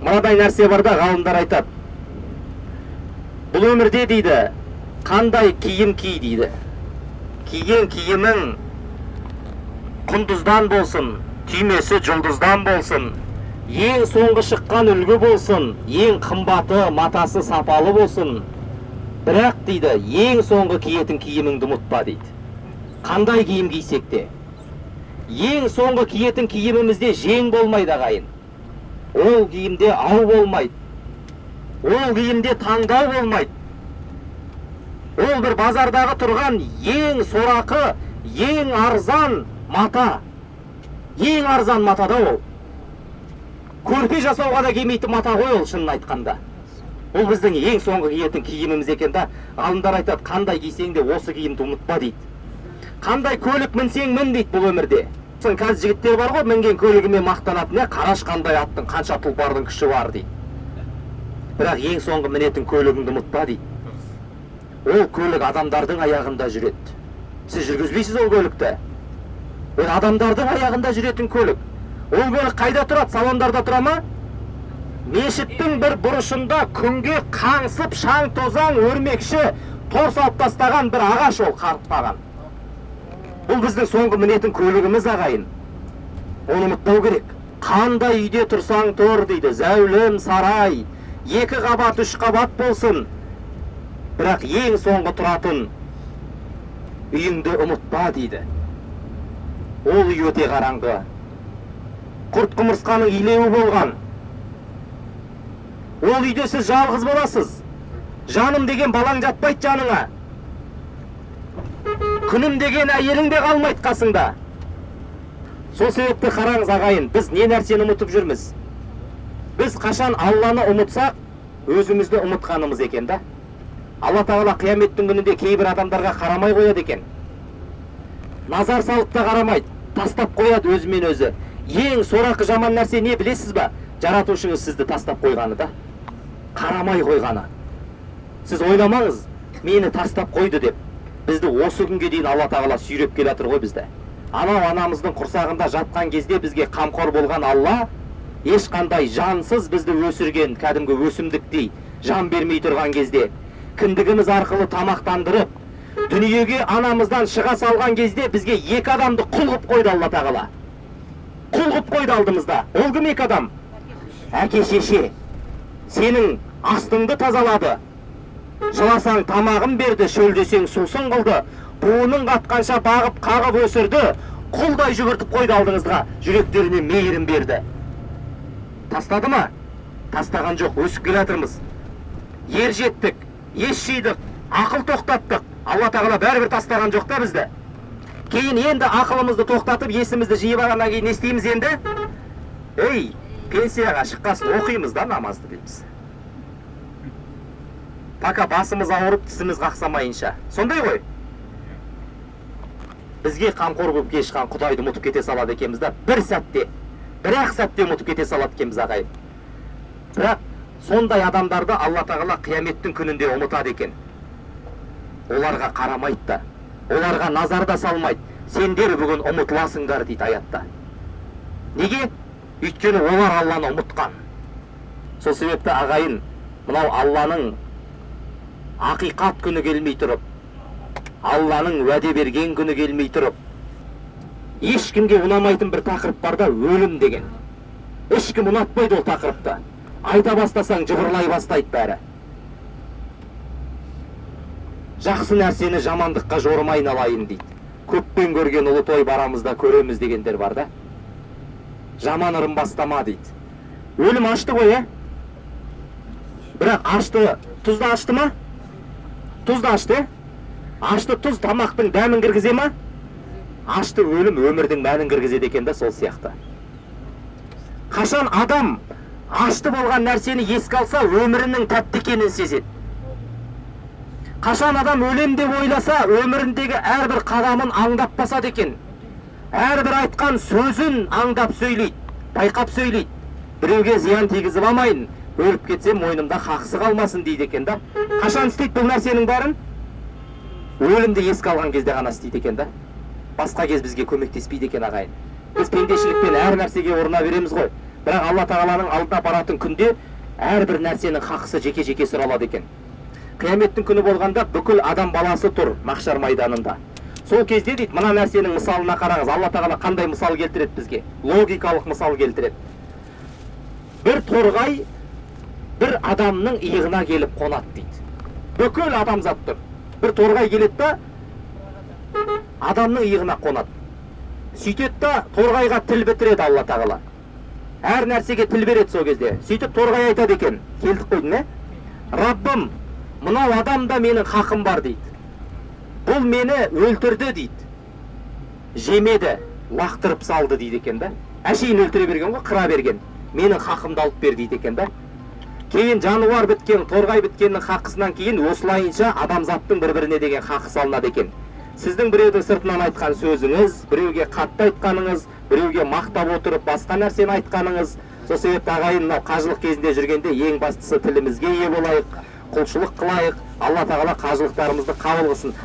мынадай нәрсе бар да, ғалымдар айтады. Бұл өмірде дейді, қандай киім ки дейді. Киген киімің құндыздан болсын, түймесі жұлдыздан болсын, ең соңғы шыққан үлгі болсын, ең қымбаты, матасы сапалы болсын. Бірақ дейді, ең соңғы киетін киіміңді ұмытпа дейді. Қандай киім кисек те, ең соңғы киетін киімімізде жең болмайды ағайын. Ол киімде ау болмайды. Ол киімде таңдау болмайды. Ол бір базардағы тұрған ең сорақы, ең арзан мата. Ең арзан матада ол. Көрпе жасауға да келмейтін мата ғой ол, шынын айтқанда. Ол біздің ең соңғы киетін киіміміз екен да, ғалымдар айтады, қандай кисең де осы киімді ұмытпа дейді. Қандай көлік мінсең мін дейді бұл өмірде. Қазір жігіттер бар ғой, мінген көлігімен мақтанатын, қараш қандай аттың, қанша тұлпардың күші бар дейді. Бірақ ең соңғы мінетін көлігіңді ұмытпа дейді. Ол көлік адамдардың аяғында жүреді. Сіз жүргізбейсіз ол көлікті. Ол адамдардың аяғында жүретін көлік. Ол көлік қайда тұрады? Салондарда тұра ма? Мешіттің бір бұрышында күнге қаңсып, шаң тозаң, өрмекші, тор салып тастаған бір ағаш ол қарытпаған. Бұл біздің соңғы мінетін көлігіміз ағайын. Оны ұмытпау керек. Қандай үйде тұрсаң тұр дейді, зәулім сарай, 2 қабат, 3 қабат болсын. Бірақ ең соңғы тұратын үйіңді ұмытпа дейді. Ол үй өте қараңғы. Құрт құмырсқаның илеуі болған. Ол үйде сіз жалғыз боласыз. Жаным деген балаң жатпайды жаныңа. Күнім деген әйелің де қалмайды қасыңда. Сол себепті қараңыз ағайын, біз не нәрсені ұмытып жүрміз? Біз қашан Алланы ұмытсақ, өзімізді ұмытқанымыз екен да. Алла тағала қияметтің күнінде кейбір адамдарға қарамай қояды екен. Назар салып та қарамайды, тастап қояды өзімен өзі. Ең сорақы жаман нәрсе не білесіз ба? Жаратушыңыз сізді тастап қойғаны да, қарамай қойғаны. Сіз ойламаңыз, мені тастап қойды деп. Бізді осы күнге дейін Алла тағала сүйреп келе жатыр ғой бізді. Анау анамыздың құрсағында жатқан кезде бізге қамқор болған Алла, ешқандай жансыз бізді өсірген кәдімгі өсімдіктей жан бермей тұрған кезде, кіндігіміз арқылы тамақтандырып, дүниеге анамыздан шыға салған кезде бізге 2 адамды құл қылып қойды Алла тағала. Құл қылып қойды алдымызда. Ол кім 2 адам? Әке шеше. Сенің астыңды тазалады. Жыласаң тамағын берді, шөлдесең сусын қылды. Буының қатқанша бағып, қағып өсірді. Құлдай жүгіртіп қойды алдыңызға. Жүректеріне мейірім берді. Тастады ма? Тастаған жоқ, өсіп келе жатырмыз. Ер жеттік, ес жидық, ақыл тоқтаттық. Алла тағала бәрібір тастаған жоқ та бізді. Кейін енді ақылымызды тоқтатып, есімізді жиып алғаннан кейін не істейміз енді? Ей, пенсияға шыққасын оқимыз да намазды дейміз. Пока басымыз ауырып, тісіміз қақсамайынша. Сондай ғой. Бізге қамқор болып келшіған Құдайды ұмытып кете салады екенбіз да, бір ақ сәтте ұмытып кете салады екенбіз ағайын. Бірақ сондай адамдарды Алла тағала қияметтің күнінде ұмытады екен. Оларға қарамайды да, оларға назар да салмайды. Сендер бүгін ұмытыласыңдар дейді аятта. Неге? Өйткені олар Алланы ұмытқан. Сол себепті ағайын, мынау Алланың ақиқат күні келмей тұрып, Алланың уәде берген күні келмей тұрып, ешкімге ұнамайтын бір тақырып бар да, өлім деген. Ешкім ұнатпайды ол тақырыпты. Айта бастасаң жыбырлай бастайды бәрі. Жақсы нәрсені жамандыққа жорымайын алайын дейді. Көппен көрген ұлы той барамызда көреміз дегендер бар да. Жаман ырым бастама дейді. Өлім ашты ғой, Бірақ ашты, тұзды ашты ма? Тұзды ашты, Ашты тұз тамақтың дәмін кіргізе ма? Ашты өлім өмірдің мәнін кіргізеді екен да, сол сияқты. Қашан адам ашты болған нәрсені еске алса, өмірінің тәтті екенін сезеді. Қашан адам өлем деп ойласа, өміріндегі әрбір қадамын аңдап басады екен. Әрбір айтқан сөзін аңдап сөйлейді, байқап сөйлейді. Біреуге зиян тигізіп алмайын, өліп кетсем мойнымда хақысы қалмасын дейді екен да. Қашан істейді бұл нәрсенің бәрін? Өлімді еске алған кезде ғана істейді екен да. Басқа кез бізге көмектеспейді екен ағайын. Біз пендешілікпен әр нәрсеге орына береміз ғой. бірақ алла тағаланың алдына баратын күнде әрбір нәрсенің хақысы жеке-жеке сұралады екен. Қияметтің күні болғанда бүкіл адам баласы тұр махшар майданында. Сол кезде дейді, мына нәрсенің мысалына қараңыз, алла тағала қандай мысал келтіреді бізге? Логикалық мысал келтіреді. Бір торғай бір адамның иығына келіп қонады дейді. Бүкіл адамзат тұр. Бір торғай келеді да адамның иығына қонады. Сөйтеді да торғайға тіл бітіреді алла тағала. Әр нәрсеге тіл береді сол кезде. Сөйтіп торғай айтады екен, келдік қойдың, не? Раббым, мынау адамда менің хақым бар дейді. Бұл мені өлтірді дейді. Жемеді, лақтырып салды дейді екен да. Әшейін өлтіре берген ғой, қыра берген. Менің хақымды алып бер дейді екен да. Кейін жануар біткен, торғай біткеннің хақысынан кейін осылайынша адамзаттың бір-біріне деген хақы салынады екен. Сіздің біреудің сыртынан айтқан сөзіңіз, біреуге қатты айтқаныңыз, біреуге мақтап отырып басқа нәрсені айтқаныңыз. Сол себепті ағайын, мынау қажылық кезінде жүргенде ең бастысы тілімізге ие болайық, құлшылық қылайық. Алла тағала қажылықтарымызды қабыл қылсын.